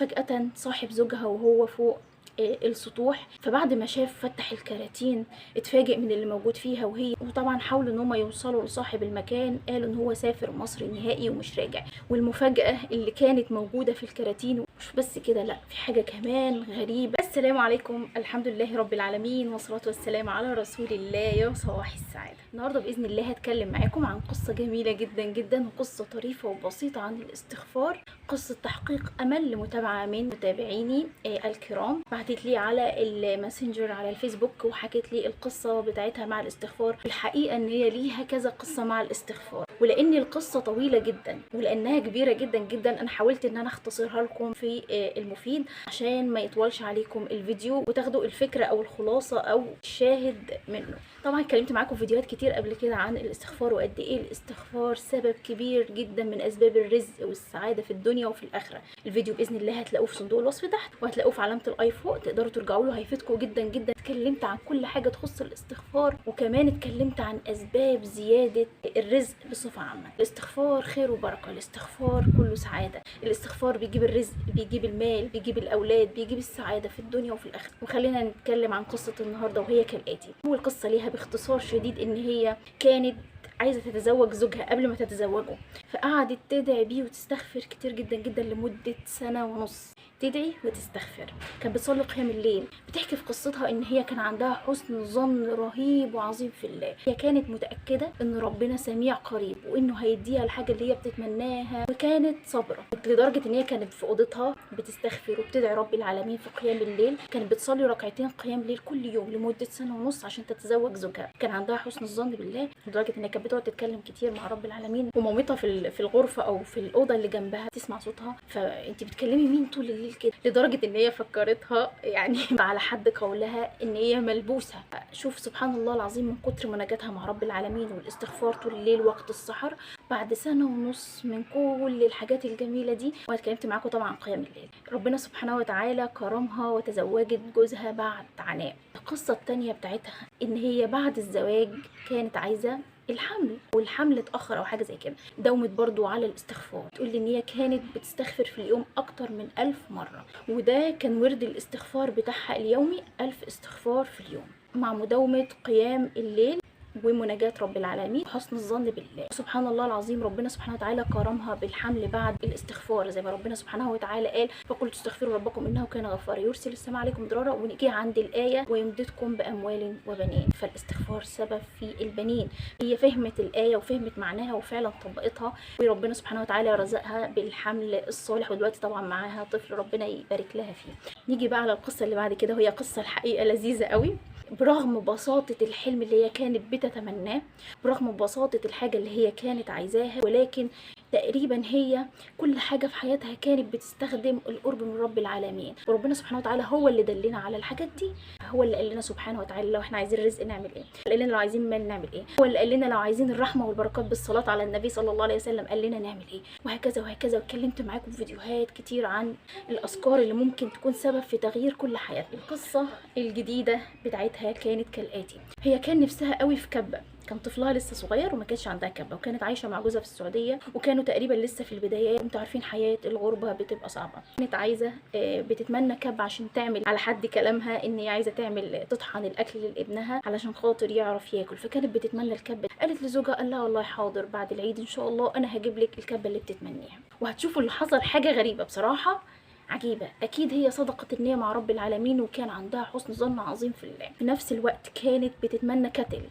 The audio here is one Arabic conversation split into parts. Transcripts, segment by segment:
فجأة صاحب زوجها وهو فوق السطوح. فبعد ما شاف فتح الكراتين اتفاجئ من اللي موجود فيها وطبعا حاولوا ان هم يوصلوا لصاحب المكان، قالوا ان هو سافر مصر نهائي ومش راجع. والمفاجأة اللي كانت موجودة في الكراتين مش بس كده، لا، في حاجة كمان غريبة. السلام عليكم، الحمد لله رب العالمين، والصلاة والسلام على رسول الله. يا صباح السعادة. النهارده بإذن الله هتكلم معاكم عن قصة جميلة جدا جدا، وقصة طريفة وبسيطة عن الاستغفار. قصة تحقيق أمل لمتابعة من متابعيني الكرام، بعتت لي على الماسنجر على الفيسبوك وحكت لي القصة بتاعتها مع الاستغفار. الحقيقة ان هي ليها كذا قصة مع الاستغفار، ولان القصة طويلة جدا ولانها كبيرة جدا جدا انا حاولت ان انا اختصرها لكم في المفيد عشان ما يطولش عليكم الفيديو وتاخدوا الفكرة او الخلاصة او الشاهد منه. طبعا اتكلمت معاكم في فيديوهات كتير قبل كده عن الاستغفار وقد ايه الاستغفار سبب كبير جدا من اسباب الرزق والسعادة في الدنيا وفي الاخرة. الفيديو باذن الله هتلاقوه في صندوق الوصف تحت، وهتلاقوه في علامة الاي فوق، تقدروا ترجعوا له، هيفيدكم جدا جدا. اتكلمت عن كل حاجة تخص الاستغفار، وكمان اتكلمت عن اسباب زيادة الرزق بصفة عامة. الاستغفار خير وبركة، الاستغفار كله سعادة، الاستغفار بيجيب الرزق، بيجيب المال، بيجيب الاولاد، بيجيب السعادة في الدنيا وفي الاخرة. وخلينا نتكلم عن قصة النهاردة وهي كالآتي. اول قصة ليها باختصار شديد ان هي كانت عايزة تتزوج زوجها قبل ما تتزوجه، فقعدت تدعي بيه وتستغفر كتير جدا جدا لمدة 1.5 سنة، تدعي وتستغفر. كانت بتصلي قيام الليل. بتحكي في قصتها ان هي كان عندها حسن ظن رهيب وعظيم في الله. هي كانت متأكدة ان ربنا سميع قريب وانه هيديها الحاجة اللي هي بتتمناها، وكانت صابرة لدرجة ان هي كانت في اوضتها بتستغفر وبتدعي رب العالمين في قيام الليل. كانت بتصلي ركعتين قيام ليل كل يوم لمدة 1.5 سنة عشان تتزوج زوجها. كان عندها حسن الظن بالله لدرجة ان هي كانت بتقعد تتكلم كتير مع رب العالمين، ومامتها في الغرفة او في الأوضة اللي جنبها تسمع صوتها، فانت بتكلمي مين طول الليل كده؟ لدرجة ان هي فكرتها يعني على حد قولها ان هي ملبوسة. شوف سبحان الله العظيم، من كتر مناجاتها مع رب العالمين والاستغفار طول الليل وقت السحر، بعد 1.5 سنة من كل الحاجات الجميلة دي، وانا اتكلمت معاكم طبعا عن قيام الليل، ربنا سبحانه وتعالى كرمها وتزوجت جوزها بعد عناء. القصة التانية بتاعتها ان هي بعد الزواج كانت عايزة الحمل، والحمل اتأخر او حاجة زي كده. داومت برضو على الاستغفار، تقول لي ان هي كانت بتستغفر في اليوم اكتر من 1000 مرة، وده كان ورد الاستغفار بتاعها اليومي، 1000 استغفار في اليوم مع مداومة قيام الليل ومناجاة رب العالمين وحسن الظن بالله. سبحان الله العظيم، ربنا سبحانه وتعالى كرمها بالحمل بعد الاستغفار، زي ما ربنا سبحانه وتعالى قال: فقلت استغفروا ربكم انه كان غفارا يرسل السماء عليكم مدرارا، ونيجي عند الايه: ويمددكم باموال وبنين. فالاستغفار سبب في البنين. هي فهمت الايه وفهمت معناها وفعلا طبقتها، وربنا سبحانه وتعالى رزقها بالحمل الصالح، ودلوقتي طبعا معاها طفل ربنا يبارك لها فيه. نيجي بقى على القصه اللي بعد كده، وهي قصه الحقيقه لذيذه قوي. برغم بساطة الحلم اللي هي كانت بتتمناه، برغم بساطة الحاجة اللي هي كانت عايزاها، ولكن تقريبا هي كل حاجة في حياتها كانت بتستخدم القرب من رب العالمين. وربنا سبحانه وتعالى هو اللي دلنا على الحاجات دي، هو اللي قال لنا سبحانه وتعالى لو احنا عايزين رزق نعمل ايه، قال لنا لو عايزين مال نعمل ايه، هو اللي قال لنا لو عايزين الرحمة والبركات بالصلاة على النبي صلى الله عليه وسلم قال لنا نعمل ايه، وهكذا وهكذا. واتكلمت معاكم في فيديوهات كتير عن الأذكار اللي ممكن تكون سبب في تغيير كل حياتنا. القصة الجديدة بتاعتها كانت كالآتي. هي كان نفسها قوي في كبة، كان طفلها لسه صغير وما كانش عندها كبه، وكانت عايشه مع جوزها في السعوديه، وكانوا تقريبا لسه في البدايات. انتوا عارفين حياه الغربه بتبقى صعبه. كانت عايزه بتتمنى كبه عشان تعمل على حد كلامها ان هي عايزه تعمل تطحن الاكل لابنها علشان خاطر يعرف ياكل، فكانت بتتمنى الكبه. قالت لزوجها: قال لها: والله حاضر، بعد العيد ان شاء الله انا هجيب لك الكبه اللي بتتمنيها. وهتشوفوا اللي حصل حاجه غريبه بصراحه عجيبة. أكيد هي صدقت النية مع رب العالمين وكان عندها حسن ظن عظيم في الله. في نفس الوقت كانت بتتمنى كتل،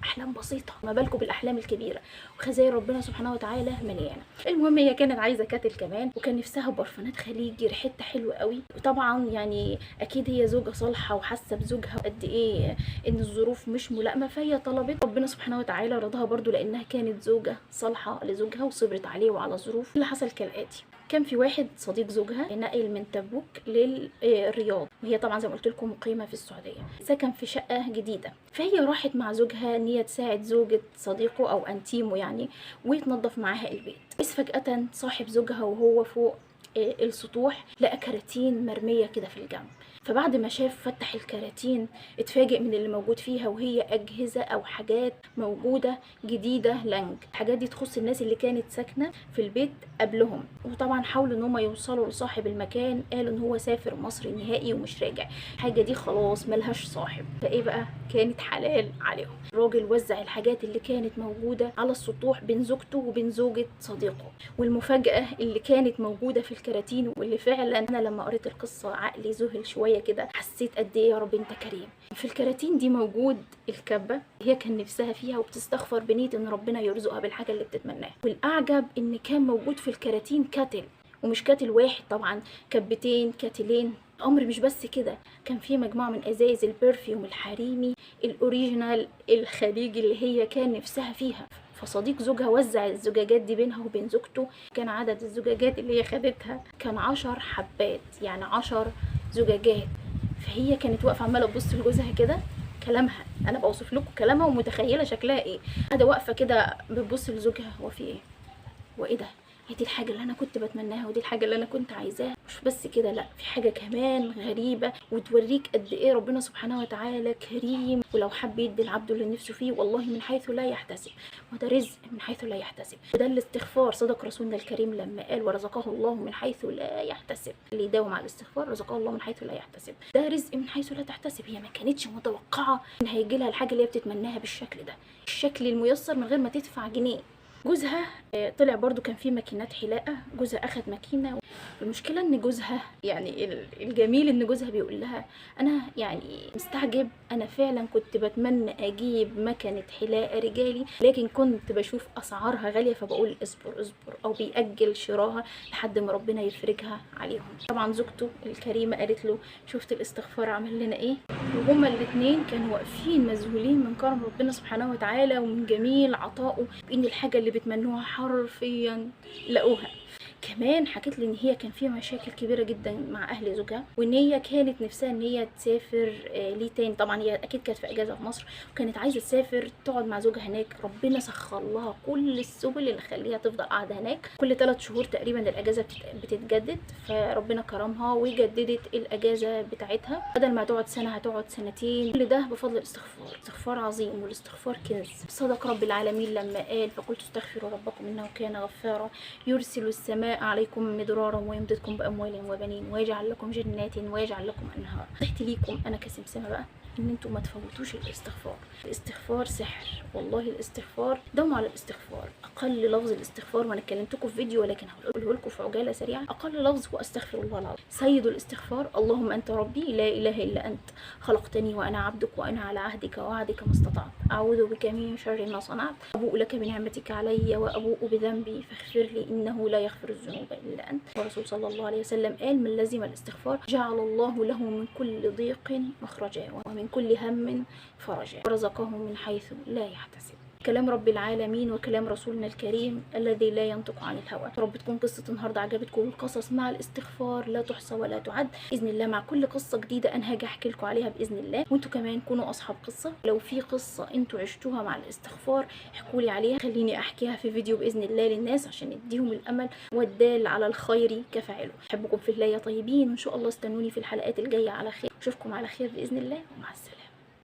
أحلام بسيطة، ما بالكم بالأحلام الكبيرة، وخزائن ربنا سبحانه وتعالى مليانة. المهم هي كانت عايزة كتل كمان، وكان نفسها برفانات خليجي ريحتها حلوة قوي. وطبعا يعني أكيد هي زوجة صالحة وحاسة بزوجها قد إيه إن الظروف مش ملائمة، فهي طلبت، ربنا سبحانه وتعالى رضاها برضو لأنها كانت زوجة صالحة لزوجها وصبرت عليه وعلى ظروف. اللي حصل كالآتي: كان في واحد صديق زوجها نقل من تبوك للرياض، وهي طبعا زي ما قلت لكم مقيمه في السعوديه، سكن في شقه جديده. فهي راحت مع زوجها ان هي تساعد زوجة صديقه او انتيمه يعني، ويتنظف معاها البيت. بس فجاه صاحب زوجها وهو فوق السطوح لقى كراتين مرمية كده في الجنب. فبعد ما شاف فتح الكراتين اتفاجئ من اللي موجود فيها، وهي أجهزة أو حاجات موجودة جديدة لانج. الحاجات دي تخص الناس اللي كانت ساكنة في البيت قبلهم، وطبعا حاولوا ان هم يوصلوا لصاحب المكان، قالوا ان هو سافر مصر نهائي ومش راجع. الحاجة دي خلاص ملهاش صاحب، فايه بقى كانت حلال عليهم. الراجل وزع الحاجات اللي كانت موجودة على السطوح بين زوجته وبين زوجة صديقه. والمفاجأة اللي كانت موجودة في الكراتين، واللي فعلا انا لما قريت القصة عقلي ذهل شوية كده، حسيت قد ايه يا رب انت كريم. في الكراتين دي موجود الكبة هي كان نفسها فيها، وبتستغفر بنية ان ربنا يرزقها بالحاجة اللي بتتمناها. والاعجب ان كان موجود في الكراتين كاتل، ومش كاتل واحد طبعا، كبتين كاتلين. امر مش بس كده، كان في مجموعه من ازايز البرفيوم الحريمي الاوريجينال الخليجي اللي هي كان نفسها فيها. فصديق زوجها وزع الزجاجات دي بينها وبين زوجته. كان عدد الزجاجات اللي هي خدتها كان 10 حبات، يعني 10 زجاجات. فهي كانت واقفه عماله تبص لجوزها كده، كلامها انا بوصف لكم كلامها ومتخيله شكلها ايه. قاعده واقفه كده بتبص لزوجها، هو في ايه؟ وايه ده؟ هي دي الحاجه اللي انا كنت بتمناها، ودي الحاجه اللي انا كنت عايزاها. مش بس كده، لا، في حاجه كمان غريبه وتوريك قد ايه ربنا سبحانه وتعالى كريم، ولو حب يدي العبد اللي نفسه فيه والله من حيث لا يحتسب، وده رزق من حيث لا يحتسب. وده الاستغفار. صدق رسولنا الكريم لما قال ورزقه الله من حيث لا يحتسب. اللي يداوم على الاستغفار رزقه الله من حيث لا يحتسب. ده رزق من حيث لا تحتسب. هي ما كانتش متوقعه ان هيجي لها الحاجه اللي هي بتتمناها بالشكل ده، الشكل الميسر من غير ما تدفع جنيه. جوزها طلع برضو كان في ماكينات حلاقة، جوزها اخد ماكينة. المشكلة ان جوزها يعني الجميل ان جوزها بيقول لها انا يعني مستعجب، انا فعلا كنت بتمنى اجيب مكنة حلاقة رجالي، لكن كنت بشوف اسعارها غالية فبقول اصبر اصبر، او بيأجل شراها لحد ما ربنا يفرجها عليهم. طبعا زوجته الكريمة قالت له شفت الاستغفار عمل لنا ايه. وهما الاتنين كانوا واقفين مذهولين من كرم ربنا سبحانه وتعالى ومن جميل عطائه، بان الحاجة اللي بتمنوها حرفيا لقوها. كمان حكت لي ان هي كان فيها مشاكل كبيره جدا مع اهل زوجها، وان هي كانت نفسها ان هي تسافر ليه تاني. طبعا هي اكيد كانت في اجازه في مصر، وكانت عايزه تسافر تقعد مع زوجها هناك. ربنا سخر لها كل السبل اللي خليها تفضل قاعده هناك. كل 3 شهور تقريبا الاجازه بتتجدد، فربنا كرمها وجددت الاجازه بتاعتها. بدل ما تقعد سنه هتقعد سنتين. كل ده بفضل الاستغفار. استغفار عظيم، والاستغفار كنز. صدق رب العالمين لما قال فقلت استغفروا ربكم انه كان غفارا يرسل السماء عليكم مدرارا ويمددكم باموال وبنين ويجعل لكم جنات ويجعل لكم انهار. نصيحتي ليكم انا كسمسمه بقى ان انتم ما تفوتوش الاستغفار. الاستغفار سحر والله. الاستغفار دوموا على الاستغفار. اقل لفظ الاستغفار، وانا كلمتكم في فيديو ولكن هقوله لكم في عجاله سريعه. اقل لفظ هو استغفر الله العظيم. سيد الاستغفار اللهم انت ربي لا اله الا انت خلقتني وانا عبدك وانا على عهدك ووعدك ما استطعت اعوذ بك من شر ما صنعت ابوء لك بنعمتك علي وابوء بذنبي فاغفر لي انه لا يغفر الذنوب الا انت. والرسول صلى الله عليه وسلم قال من لزم الاستغفار جعل الله له من كل ضيق مخرجا ومن كل هم فرجا ورزقه من حيث لا يحتسب. كلام رب العالمين وكلام رسولنا الكريم الذي لا ينطق عن الهوى. رب تكون قصة النهاردة عجبتكم. القصص مع الاستغفار لا تحصى ولا تعد. بإذن الله مع كل قصة جديدة أنا هاجي أحكي لكم عليها بإذن الله، وانتوا كمان كونوا أصحاب قصة. لو في قصة انتوا عشتوها مع الاستغفار احكوا لي عليها، خليني أحكيها في فيديو بإذن الله للناس عشان نديهم الأمل والدال على الخير كفاعله. أحبكم في الله يا طيبين، وإن شاء الله استنوني في الحلقات الجاية على خير. أشوفكم على خير بإذن الله، ومع السلامة.